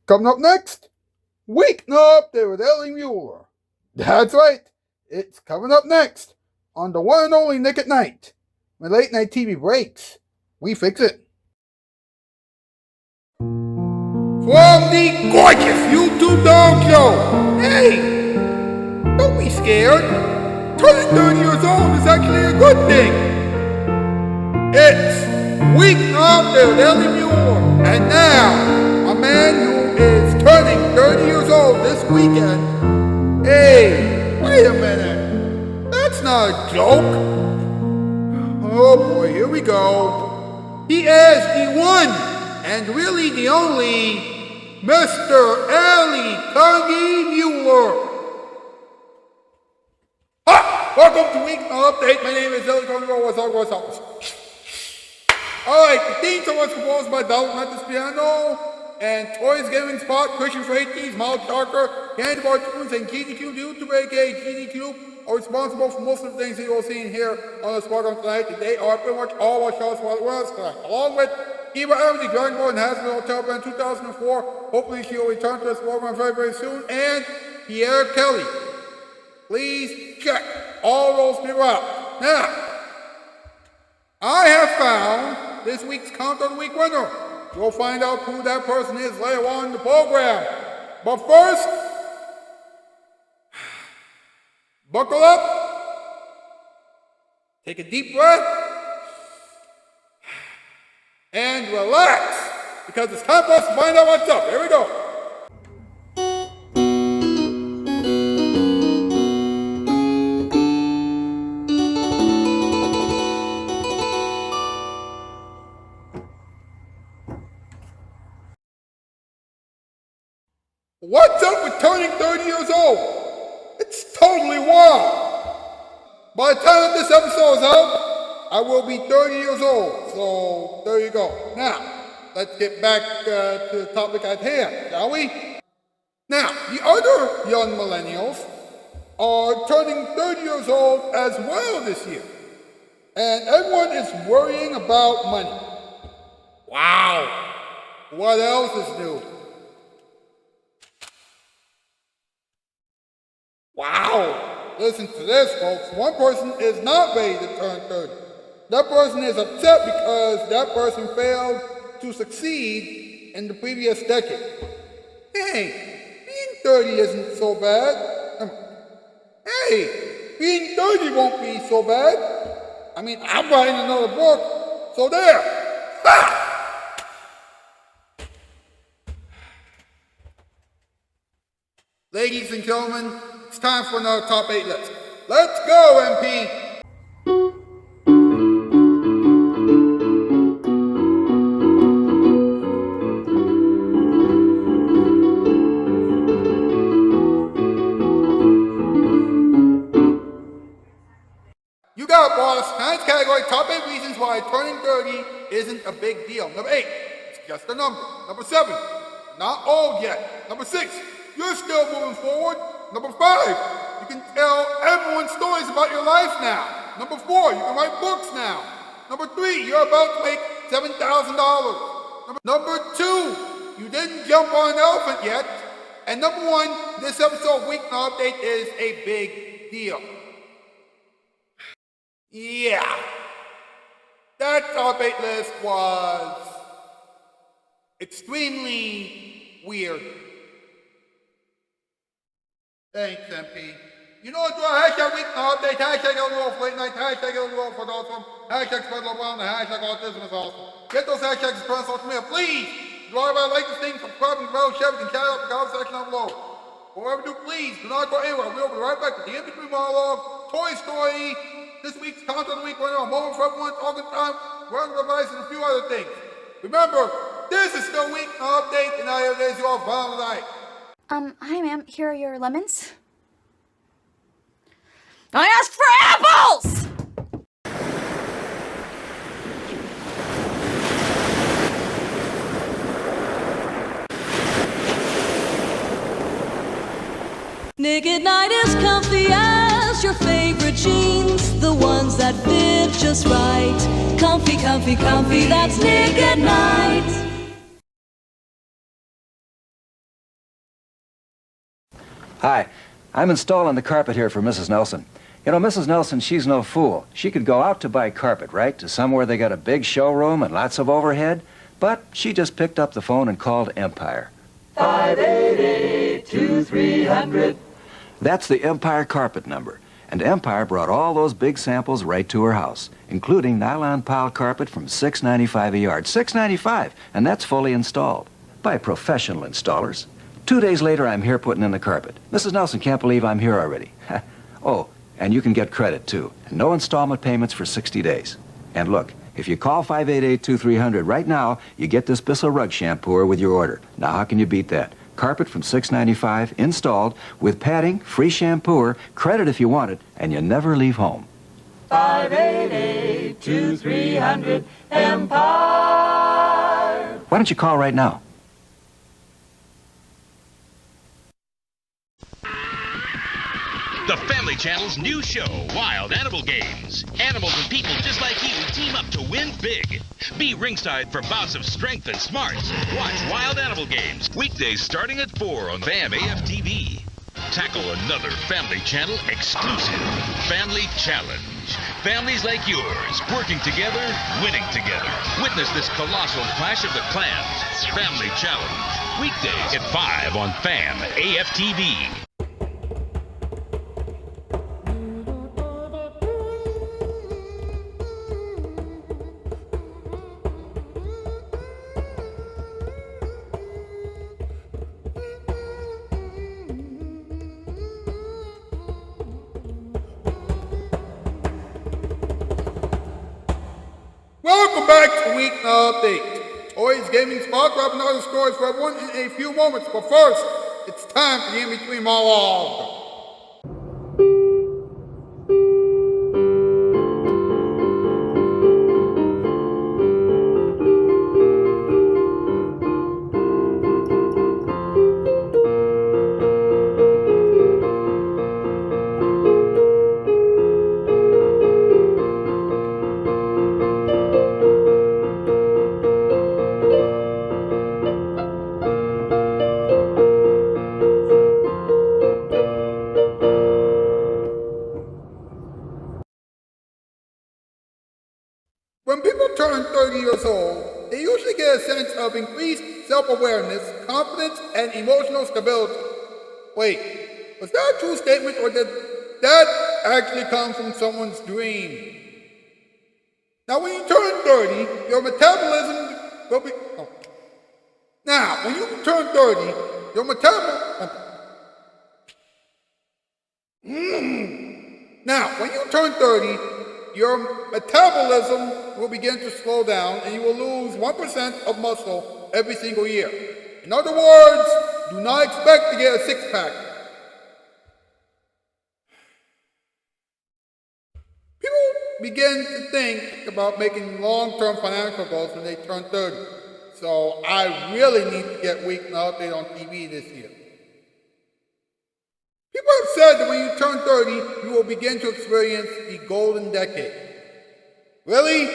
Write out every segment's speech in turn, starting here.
Coming up next, Weeknight with Ellie Muller. That's right, it's coming up next on the one and only Nick at Night. When late night TV breaks, we fix it. From the gorgeous YouTube dog show. Hey, don't be scared. Turning 30 years old is actually a good thing. It's Weeknight with Ellie Muller. And now, a man who is turning 30 years old this weekend. Hey, wait a minute. That's not a joke. Oh boy, here we go. He is the one and really the only Mr. Ellie Carnegie Muller. Welcome to Weeknight Update. My name is Ellie Carnegie Muller. What's up? Alright, the theme song was composed by Dalton at this piano, and Toys Gaming Spot, Cushion for 80s, Mild Sharker, Candy Bar Tunes, and GDQ, the YouTube aka GDQ, are responsible for most of the things that you will see in here on the program tonight. They are pretty much all our shows while it was tonight, along with Eva Evans, Dragon Ball, and Hasbro Hotel Band 2004. Hopefully she will return to this program very, very soon. And Pierre Kelly. Please check all those people out. Now, I have found this week's Count of the Week winner. You'll find out who that person is later on in the program. But first, buckle up, take a deep breath, and relax, because it's time for us to find out what's up. Here we go. What's up with turning 30 years old? It's totally wild. By the time that this episode is out, I will be 30 years old. So there you go. Now, let's get back to the topic at hand, shall we? Now, the other young millennials are turning 30 years old as well this year. And everyone is worrying about money. Wow. What else is new? Wow! Listen to this, folks. One person is not ready to turn 30. That person is upset because that person failed to succeed in the previous decade. Hey, being 30 isn't so bad. Hey, being 30 won't be so bad. I mean, I'm writing another book, so there. Ah! Ladies and gentlemen, it's time for another top 8 list. Let's go, MP! You got it, boss. Tonight's category, top 8 reasons why turning 30 isn't a big deal. Number 8, it's just a number. Number 7, not old yet. Number 6, you're still moving forward. Number 5, you can tell everyone stories about your life now. Number 4, you can write books now. Number 3, you're about to make $7,000. Number 2, you didn't jump on an elephant yet. And number 1, this episode of Weeknight Update is a big deal. Yeah, that top 8 list was extremely weird. Thanks, MP. You know what, hashtag Weeknight Update, hashtag LWO for late night, hashtag LWO for awesome, hashtag spread love around, and hashtag autism is awesome. Get those hashtags and on social media, please. If you want to like this thing, subscribe and grow, share it, and shout out the comment section down below. Whatever you do, please do not go anywhere. We'll be right back with the in-between monologue, Toy Story, this week's Count of the Week winner, a moment for everyone, talking time, wearing advice, and a few other things. Remember, this is still Weeknight Update, and I have days you all found tonight. Hi ma'am, here are your lemons. I asked for apples! Nick at Night is comfy as your favorite jeans, the ones that fit just right. Comfy, comfy, comfy, that's Nick at Night. Hi, I'm installing the carpet here for Mrs. Nelson. You know, Mrs. Nelson, she's no fool. She could go out to buy carpet, right, to somewhere they got a big showroom and lots of overhead, but she just picked up the phone and called Empire. 588-2300. That's the Empire carpet number. And Empire brought all those big samples right to her house, including nylon pile carpet from $6.95 a yard. $6.95, and that's fully installed by professional installers. 2 days later, I'm here putting in the carpet. Mrs. Nelson can't believe I'm here already. Oh, and you can get credit, too. And no installment payments for 60 days. And look, if you call 588-2300 right now, you get this Bissell rug shampooer with your order. Now, how can you beat that? Carpet from $6.95, installed, with padding, free shampooer, credit if you want it, and you never leave home. 588-2300 Empire. Why don't you call right now? The Family Channel's new show, Wild Animal Games. Animals and people just like you team up to win big. Be ringside for bouts of strength and smarts. Watch Wild Animal Games, weekdays starting at 4 on FAM AFTV. Tackle another Family Channel exclusive, Family Challenge. Families like yours, working together, winning together. Witness this colossal clash of the clans. Family Challenge, weekdays at 5 on FAM AFTV. Welcome back to Weeknight Update. Toys Gaming Spot, grab another story for everyone in a few moments, but first, it's time for the in-between monologue. When people turn 30 years old, they usually get a sense of increased self-awareness, confidence, and emotional stability. Wait, was that a true statement, or did that actually come from someone's dream? Now, when you turn 30, your metabolism will be... Oh. Now, when you turn 30, your metabolism... Now, when you turn 30, your metabolism will begin to slow down and you will lose 1% of muscle every single year. In other words, do not expect to get a six-pack. People begin to think about making long-term financial goals when they turn 30. So I really need to get Weeknight Update on TV this year. People have said that when you turn 30, you will begin to experience the golden decade. Really?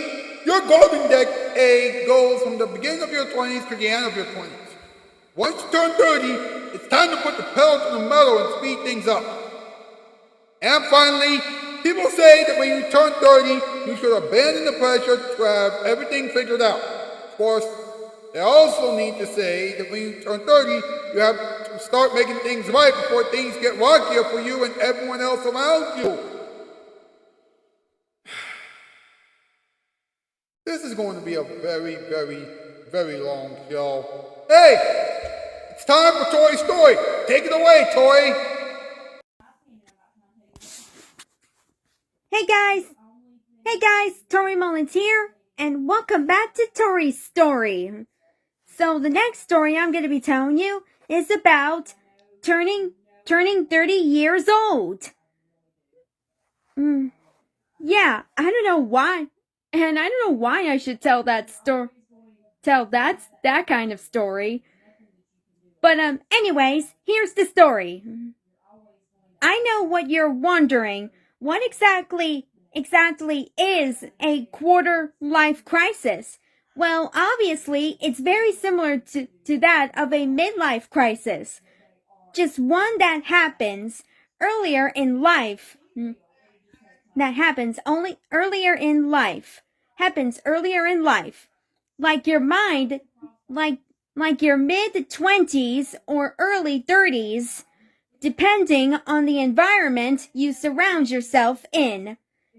Your golden decade goes from the beginning of your 20s to the end of your 20s. Once you turn 30, it's time to put the pedal to the metal and speed things up. And finally, people say that when you turn 30, you should abandon the pressure to have everything figured out. Of course, they also need to say that when you turn 30, you have to start making things right before things get rockier for you and everyone else around you. This is going to be a very, very, very long show. Hey, it's time for Tori's story. Take it away, Tori. Hey guys, Tori Mullins here, and welcome back to Tori's story. So the next story I'm going to be telling you is about turning 30 years old. Yeah, I don't know why. And I don't know why I should tell that kind of story. But anyways, here's the story. I know what you're wondering. What exactly is a quarter life crisis? Well, obviously, it's very similar to that of a midlife crisis. just one that happens earlier in life. That happens only earlier in life. Happens earlier in life. Like your mind, like your mid-20s or early 30s, depending on the environment you surround yourself in.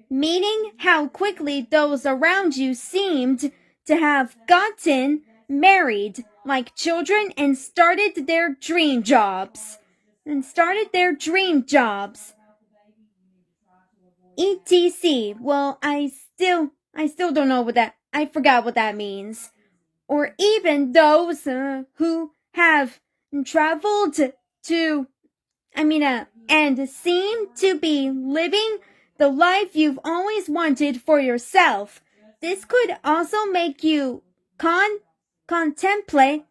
Meaning how quickly those around you seemed to have gotten married like children and started their dream jobs. ETC. Well, I still don't know I forgot what that means. Or even those who have traveled to, and seem to be living the life you've always wanted for yourself. This could also make you contemplate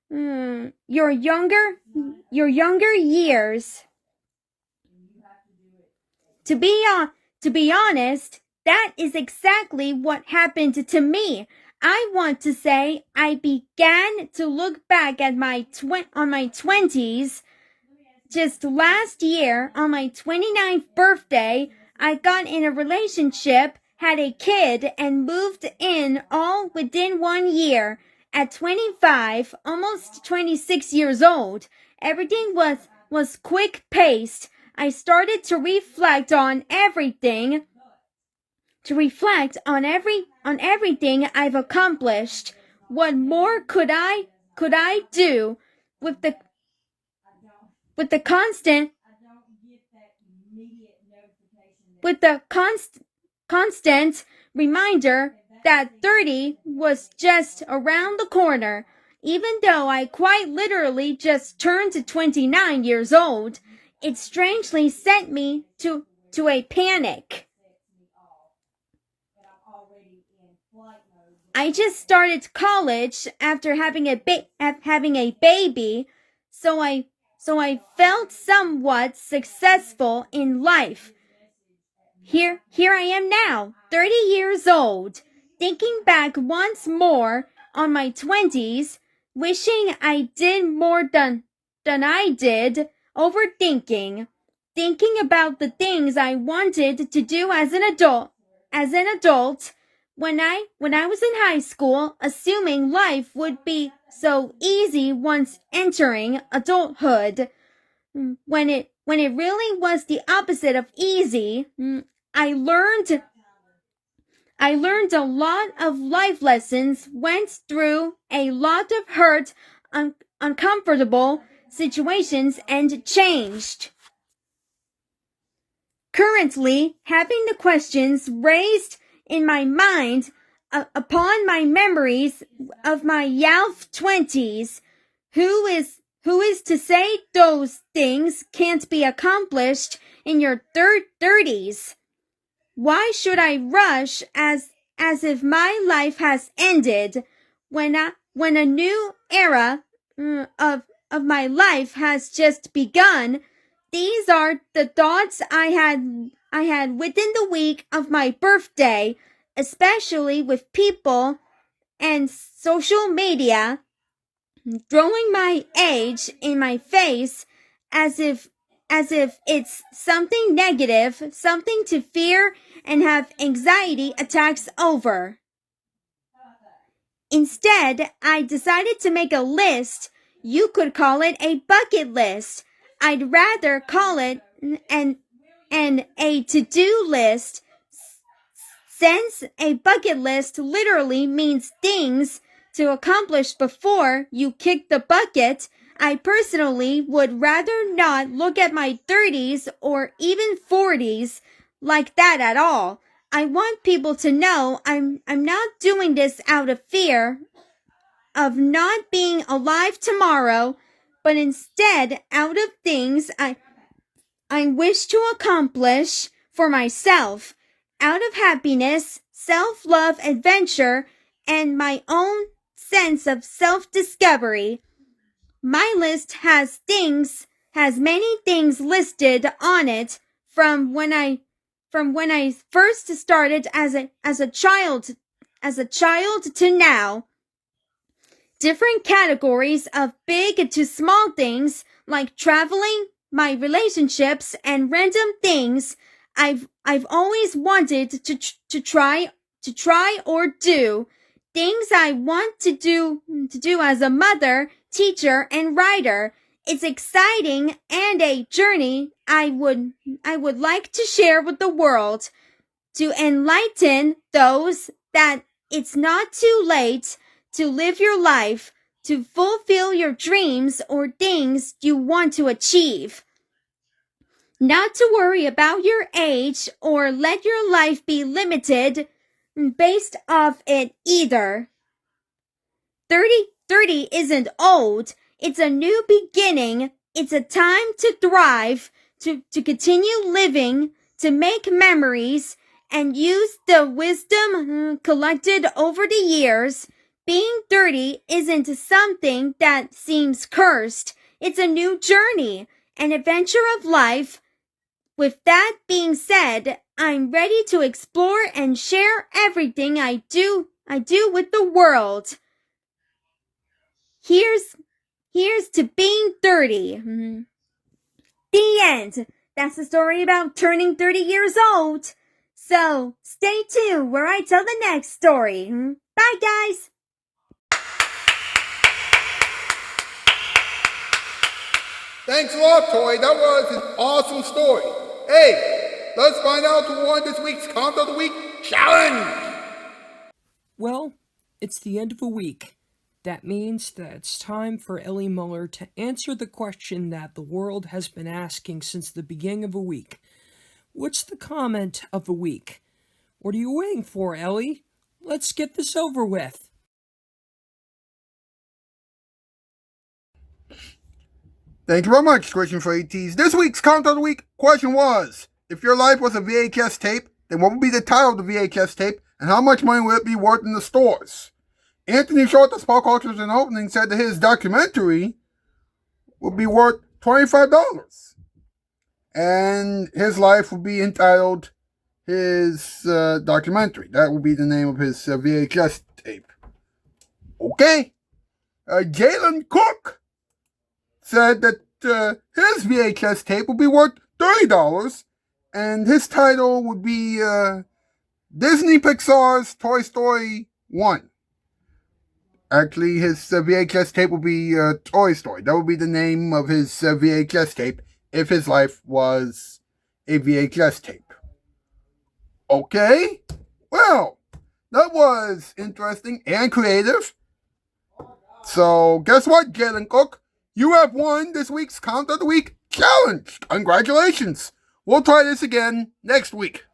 your younger years. To be honest, that is exactly what happened to me. I want to say I began to look back at my 20s just last year. On my 29th birthday, I got in a relationship, had a kid, and moved in all within 1 year. At 25, almost 26 years old, everything was quick-paced. I started to reflect on everything I've accomplished. What more could I do with the constant reminder that 30 was just around the corner. Even though I quite literally just turned 29 years old, it strangely sent me to a panic. I just started college after having a baby, so I felt somewhat successful in life. Here I am now, 30 years old, thinking back once more on my 20s, wishing I did more than I did, overthinking, thinking about the things I wanted to do as an adult. When I was in high school, assuming life would be so easy once entering adulthood, when it really was the opposite of easy. I learned a lot of life lessons, went through a lot of hurt, uncomfortable situations, and changed. Currently, having the questions raised in my mind upon my memories of my Yalf 20s, who is to say those things can't be accomplished in your 30s? Why should I rush as if my life has ended when a new era of my life has just begun? These are the thoughts I had within the week of my birthday, especially with people and social media throwing my age in my face as if it's something negative, something to fear and have anxiety attacks over. Instead, I decided to make a list. You could call it a bucket list. I'd rather call it a to-do list, since a bucket list literally means things to accomplish before you kick the bucket. I personally would rather not look at my 30s or even 40s like that at all. I want people to know I'm not doing this out of fear of not being alive tomorrow, but instead out of things I wish to accomplish for myself, out of happiness, self-love, adventure, and my own sense of self-discovery. My list has many things listed on it from when I first started as a child to now. different categories of big to small things like traveling, my relationships, and random things I've always wanted to try or do. Things I want to do as a mother, teacher, and writer. It's exciting and a journey I would like to share with the world to enlighten those that it's not too late to live your life, to fulfill your dreams or things you want to achieve. Not to worry about your age or let your life be limited based off it either. 30 isn't old. It's a new beginning. It's a time to thrive, to continue living, to make memories, and use the wisdom collected over the years. Being 30 isn't something that seems cursed. It's a new journey, an adventure of life. With that being said, I'm ready to explore and share everything I do with the world. Here's to being 30. The end. That's the story about turning 30 years old. So stay tuned where I tell the next story. Bye, guys. Thanks a lot, Toy. That was an awesome story. Hey, let's find out who won this week's Comment of the Week challenge. Well, it's the end of a week. That means that it's time for Ellie Muller to answer the question that the world has been asking since the beginning of a week. What's the comment of the week? What are you waiting for, Ellie? Let's get this over with. Thank you very much, Question for ATs. This week's Comment of the Week question was, if your life was a VHS tape, then what would be the title of the VHS tape, and how much money would it be worth in the stores? Anthony Shoutout Spotlight Cultures and Opening said that his documentary would be worth $25. And his life would be entitled his documentary. That would be the name of his VHS tape. Okay. Jalen Cook said that his VHS tape would be worth $30. And his title would be Disney Pixar's Toy Story 1. Actually, his VHS tape would be Toy Story. That would be the name of his VHS tape if his life was a VHS tape. Okay? Well, that was interesting and creative. So, guess what, Jalen Cook? You have won this week's Comment of the Week challenge. Congratulations. We'll try this again next week.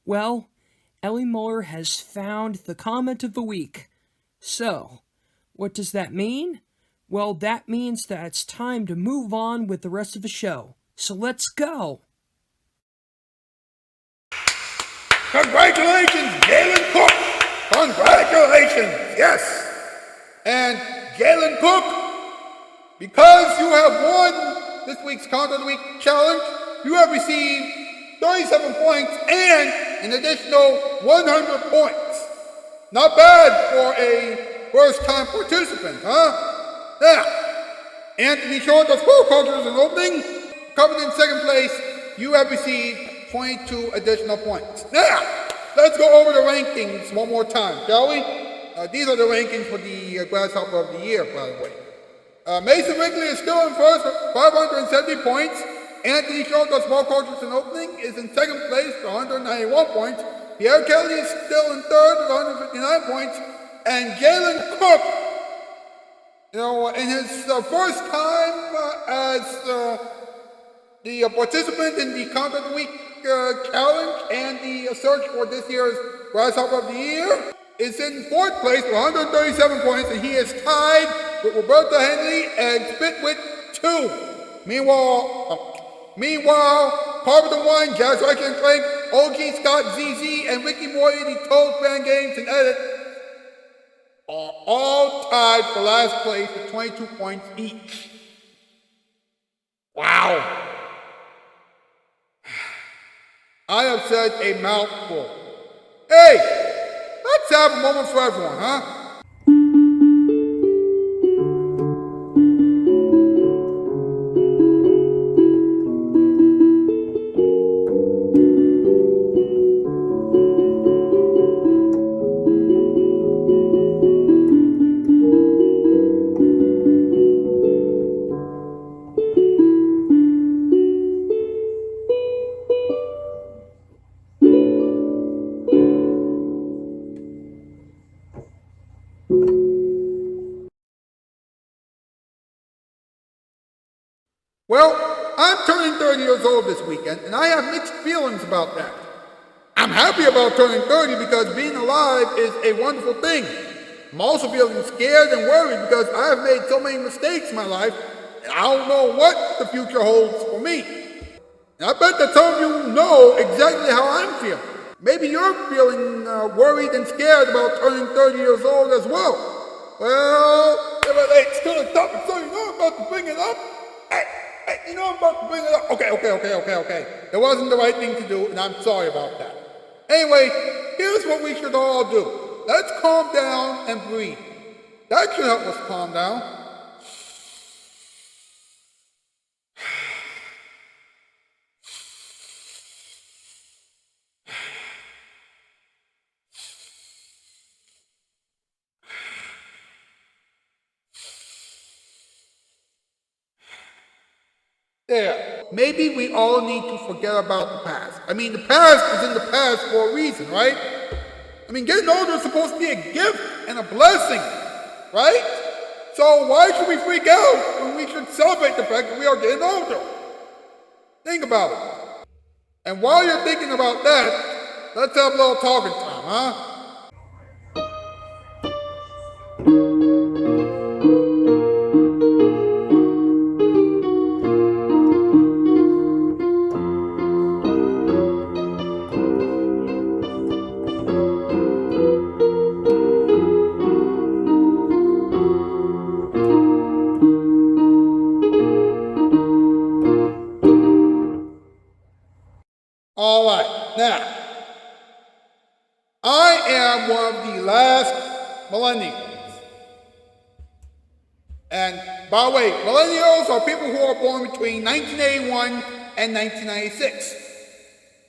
Well, Ellie Muller has found the comment of the week. So, what does that mean? Well, that means that it's time to move on with the rest of the show. So let's go! Congratulations, Jalen Cook! Congratulations, yes! And Jalen Cook, because you have won this week's Comment of the Week challenge, you have received 37 points and an additional 100 points. Not bad for a first-time participant, huh? Now, Anthony Short of Sport Cultures and Opening, coming in second place, you have received 22 additional points. Now, let's go over the rankings one more time, shall we? These are the rankings for the Grasshopper of the Year, by the way. Mason Wrigley is still in first with 570 points. Anthony Short of Sport Cultures and Opening is in second place with 191 points. Pierre Kelly is still in third with 159 points. And Jalen Cook, in his first time as the participant in the Comment of the Week challenge and the search for this year's Grasshopper of the Year, is in fourth place with 137 points, and he is tied with Roberta Henley and Spitwit 2. Meanwhile, Carpenter 1, Jazz Riker and Clank, OG Scott ZZ, and Ricky Moyer, the Toad Fan Games and Edit, are all tied for last place with 22 points each. Wow. I have said a mouthful. Hey, let's have a moment for everyone, huh? Well, I'm turning 30 years old this weekend, and I have mixed feelings about that. I'm happy about turning 30 because being alive is a wonderful thing. I'm also feeling scared and worried because I have made so many mistakes in my life, and I don't know what the future holds for me. And I bet that some of you know exactly how I'm feeling. Maybe you're feeling worried and scared about turning 30 years old as well. Well, it's still a topic, so you know I'm about to bring it up. You know I'm about to bring it up. Okay. It wasn't the right thing to do, and I'm sorry about that. Anyway, here's what we should all do. Let's calm down and breathe. That should help us calm down. There. Maybe we all need to forget about the past. I mean, the past is in the past for a reason, right? I mean, getting older is supposed to be a gift and a blessing, right? So why should we freak out when we should celebrate the fact that we are getting older? Think about it. And while you're thinking about that, let's have a little talking time, huh? All right, now, I am one of the last millennials. And by the way, millennials are people who are born between 1981 and 1996.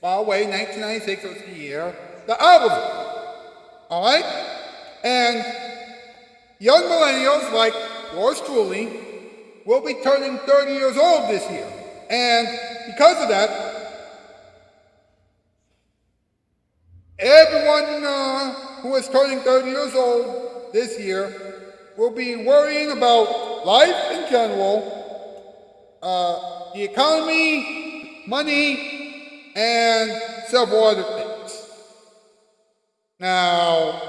By the way, 1996 was the year that I was born. All right? And young millennials like yours truly will be turning 30 years old this year. And because of that, everyone who is turning 30 years old this year will be worrying about life in general, the economy, money, and several other things. Now,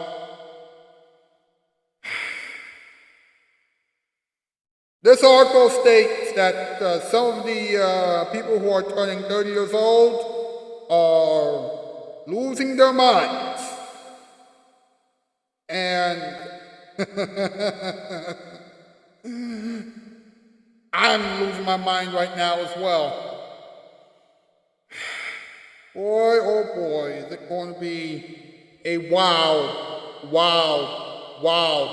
this article states that some of the people who are turning 30 years old are losing their minds. And I'm losing my mind right now as well. Boy, oh boy, is it going to be a wild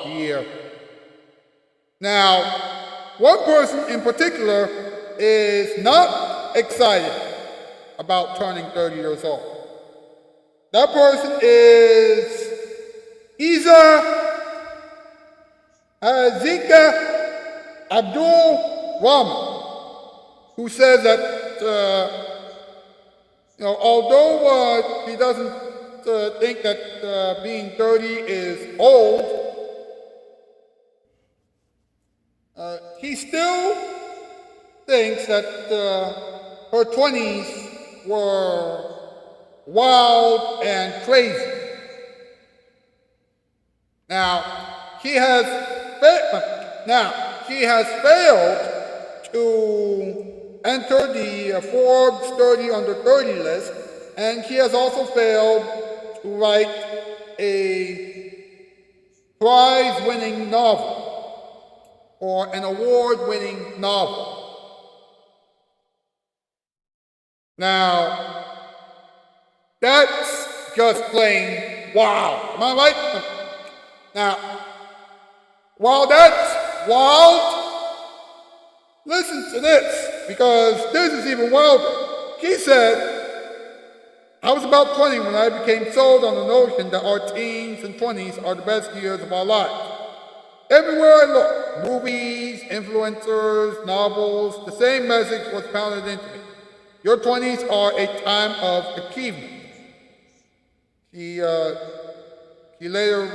year. Now, one person in particular is not excited about turning 30 years old. That person is Zika Abdul Rahman, who says that, although he doesn't think that being 30 is old, he still thinks that her 20s were wild and crazy. Now, she has failed to enter the Forbes 30 under 30 list, and she has also failed to write a prize-winning novel or an award-winning novel. Now, that's just plain wow. Am I right? Now, while that's wild, listen to this, because this is even wilder. She said, I was about 20 when I became sold on the notion that our teens and 20s are the best years of our lives. Everywhere I looked, movies, influencers, novels, the same message was pounded into me. Your 20s are a time of achievement. He later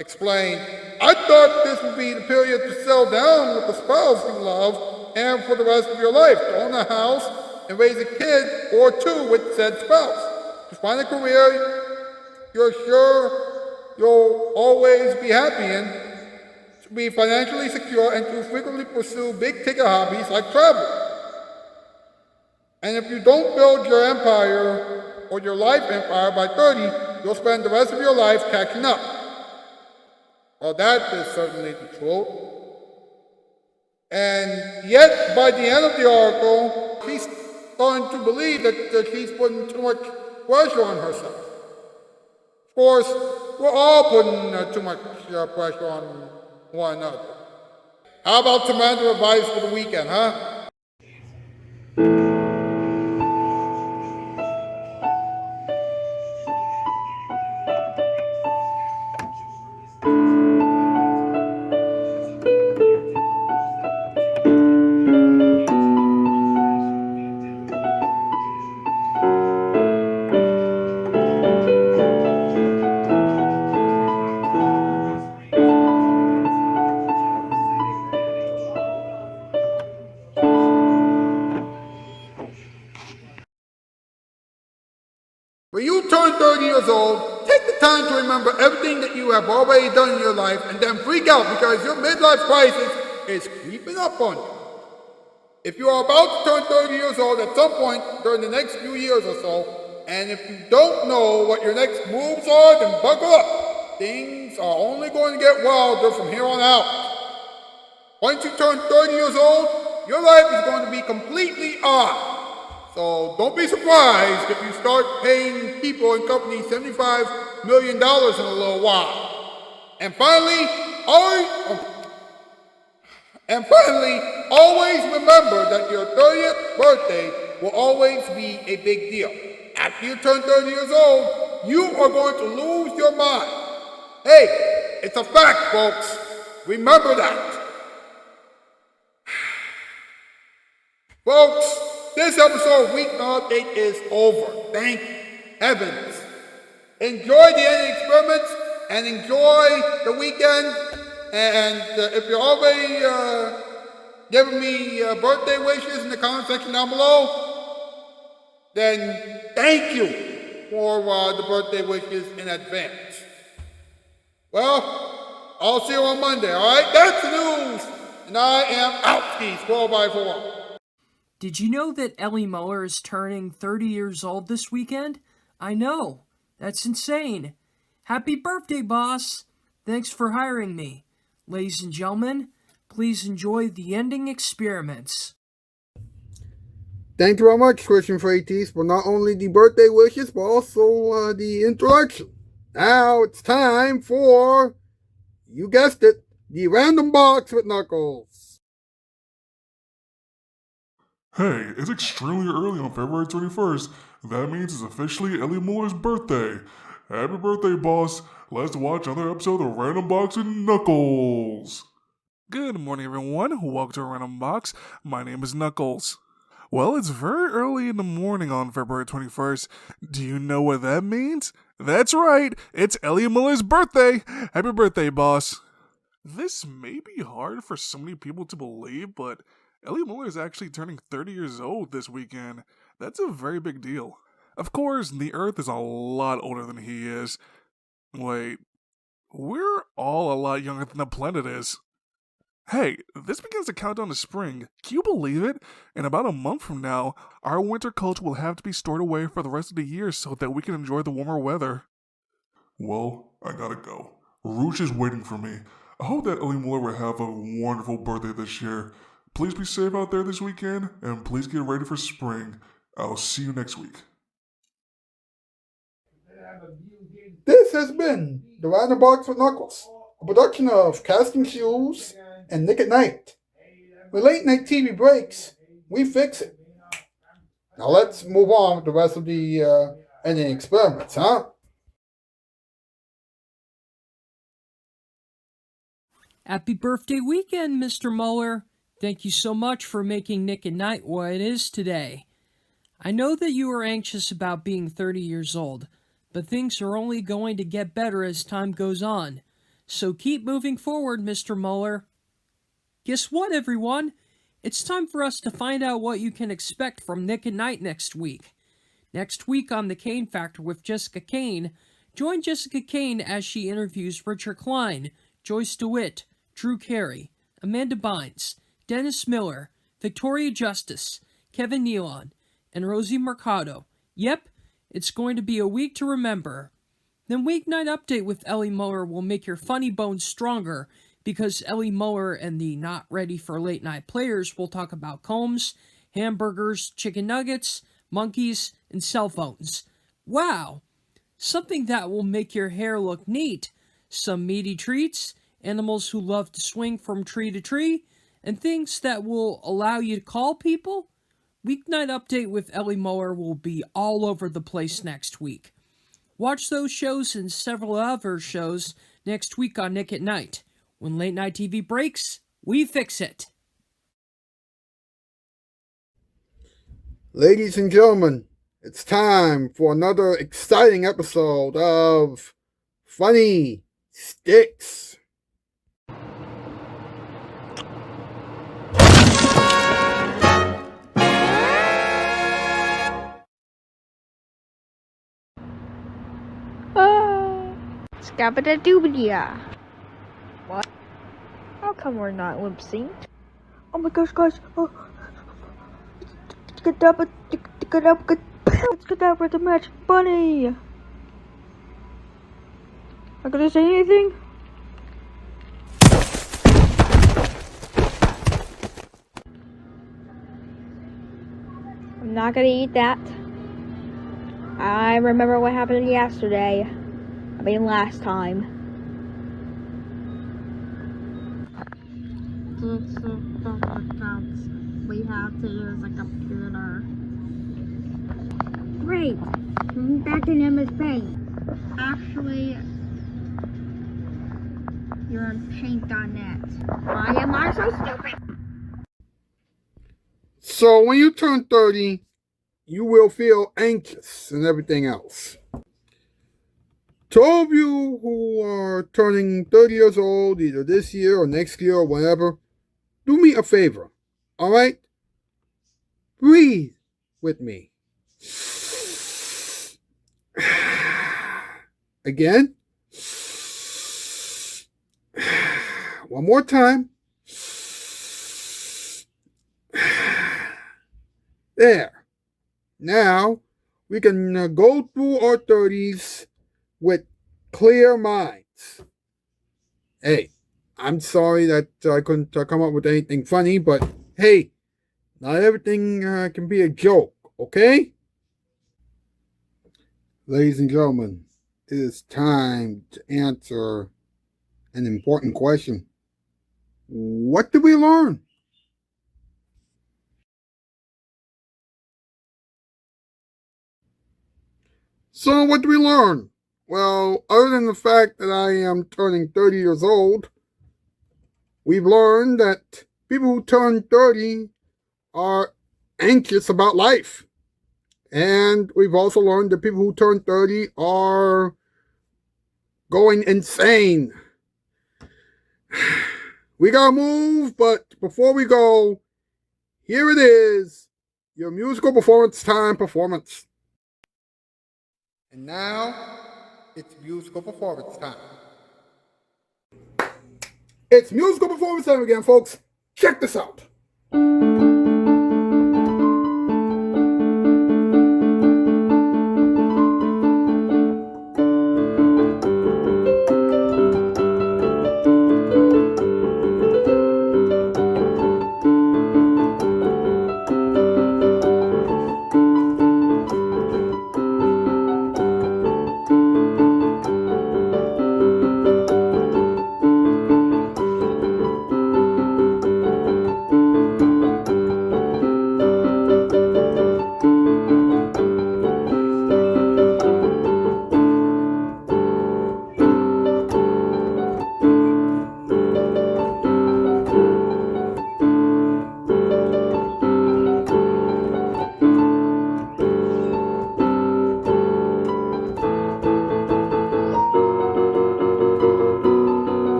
explained, I thought this would be the period to settle down with the spouse you love and for the rest of your life to own a house and raise a kid or two with said spouse. To find a career you're sure you'll always be happy in, to be financially secure, and to frequently pursue big-ticket hobbies like travel. And if you don't build your empire or your life empire by 30, you'll spend the rest of your life catching up. Well, that is certainly the truth. And yet, by the end of the article, she's starting to believe that she's putting too much pressure on herself. Of course, we're all putting too much pressure on one another. How about some random advice for the weekend, huh? When you turn 30 years old, take the time to remember everything that you have already done in your life and then freak out because your midlife crisis is creeping up on you. If you are about to turn 30 years old at some point during the next few years or so, and if you don't know what your next moves are, then buckle up. Things are only going to get wilder from here on out. Once you turn 30 years old, your life is going to be completely odd. So don't be surprised if you start paying people and companies $75 million in a little while. And finally, always remember that your 30th birthday will always be a big deal. After you turn 30 years old, you are going to lose your mind. Hey, it's a fact, folks. Remember that. Folks, this episode of Weeknight Update is over. Thank heavens. Enjoy the ending experiments and enjoy the weekend. And if you're already giving me birthday wishes in the comment section down below, then thank you for the birthday wishes in advance. Well, I'll see you on Monday, alright? That's the news. And I am out, skis, 4x4. Did you know that Ellie Muller is turning 30 years old this weekend? I know. That's insane. Happy birthday, boss. Thanks for hiring me. Ladies and gentlemen, please enjoy the ending experiments. Thank you very much, Christian Freites, for not only the birthday wishes, but also the introduction. Now it's time for, you guessed it, the random box with Knuckles. Hey, it's extremely early on February 21st. That means it's officially Ellie Muller's birthday. Happy birthday, boss. Let's watch another episode of Random Box with Knuckles. Good morning, everyone. Welcome to Random Box. My name is Knuckles. Well, it's very early in the morning on February 21st. Do you know what that means? That's right. It's Ellie Muller's birthday. Happy birthday, boss. This may be hard for so many people to believe, but Ellie Muller is actually turning 30 years old this weekend. That's a very big deal. Of course, the Earth is a lot older than he is. Wait, we're all a lot younger than the planet is. Hey, this begins the countdown to spring. Can you believe it? In about a month from now, our winter coats will have to be stored away for the rest of the year so that we can enjoy the warmer weather. Well, I gotta go. Rouge is waiting for me. I hope that Ellie Muller will have a wonderful birthday this year. Please be safe out there this weekend, and please get ready for spring. I'll see you next week. This has been the Random Box with Knuckles, a production of Casting Shoes and Nick at Night. When late night TV breaks, we fix it. Now let's move on with the rest of the ending experiments, huh? Happy birthday weekend, Mr. Muller. Thank you so much for making Nick at Night what it is today. I know that you are anxious about being 30 years old, but things are only going to get better as time goes on. So keep moving forward, Mr. Muller. Guess what, everyone? it's time for us to find out what you can expect from Nick at Night next week. Next week on The Kane Factor with Jessica Kane, join Jessica Kane as she interviews Richard Klein, Joyce DeWitt, Drew Carey, Amanda Bynes, Dennis Miller, Victoria Justice, Kevin Nealon, and Rosie Mercado. Yep, it's going to be a week to remember. Then Weeknight Update with Ellie Muller will make your funny bones stronger because Ellie Muller and the Not Ready for Late Night players will talk about combs, hamburgers, chicken nuggets, monkeys, and cell phones. Wow! Something that will make your hair look neat. Some meaty treats, animals who love to swing from tree to tree, and things that will allow you to call people. Weeknight Update with Ellie Muller will be all over the place next week. Watch those shows and several other shows next week on Nick at Night. When late night TV breaks, we fix it. Ladies and gentlemen, it's time for another exciting episode of Funny Sticks. Scabba-da-dooba-dee. What? How come we're not lip synced? Oh my gosh, guys. Oh. Let's get up with the match bunny. Not gonna say anything? I'm not gonna eat that. I remember what happened yesterday. I mean, last time. We have to use a computer. Great. Back in MS Paint. Actually, you're in paint.net. Why am I so stupid? So when you turn 30, you will feel anxious and everything else. To all of you who are turning 30 years old, either this year or next year or whenever, do me a favor, all right? Breathe with me. Again. One more time. There. Now, we can go through our 30s with clear minds. Hey, I'm sorry that I couldn't come up with anything funny, but hey, not everything can be a joke, okay? Ladies and gentlemen, it is time to answer an important question. What did we learn? So what did we learn? Well, other than the fact that I am turning 30 years old, we've learned that people who turn 30 are anxious about life. And we've also learned that people who turn 30 are going insane. We gotta move, but before we go, here it is, your musical performance time performance. And now, it's musical performance time. It's musical performance time again, folks. Check this out.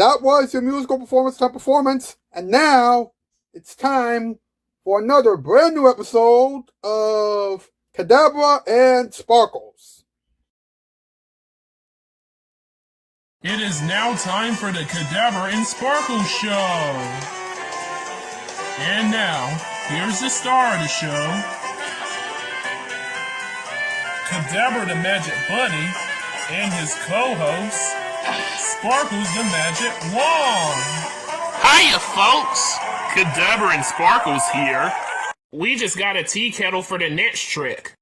that was your musical performance type performance. And now it's time for another brand new episode of Kadabra and Sparkles. It is now time for the Kadabra and Sparkles show. And now, here's the star of the show, Kadabra the Magic Bunny and his co-host, Sparkles the Magic Wand. Hiya, folks! Kadabra and Sparkles here. We just got a tea kettle for the next trick.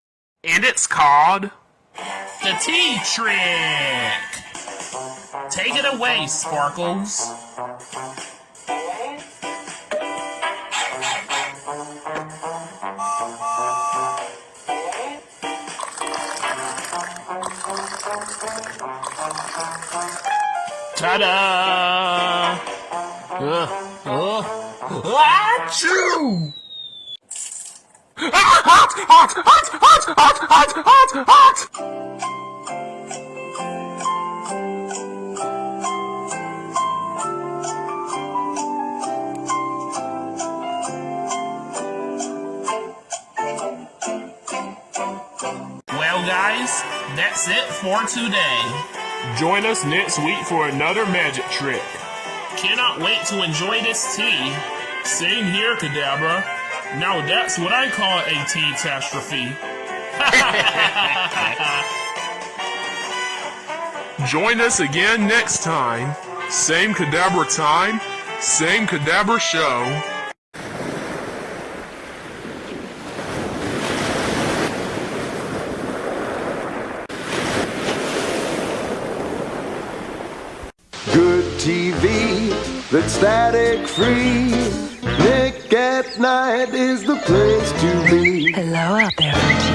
And it's called the Tea Trick. Take it away, Sparkles. Ta-da! Achoo! Hot! Hot! Hot! Hot! Hot! Hot! Hot! Hot! Well, guys, that's it for today. Join us next week for another magic trick. Cannot wait to enjoy this tea. Same here, Kadabra. Now that's what I call a tea-tastrophe. Join us again next time. Same Kadabra time, same Kadabra show. Good TV that's static free. Nick at Night is the place to be. Hello out there.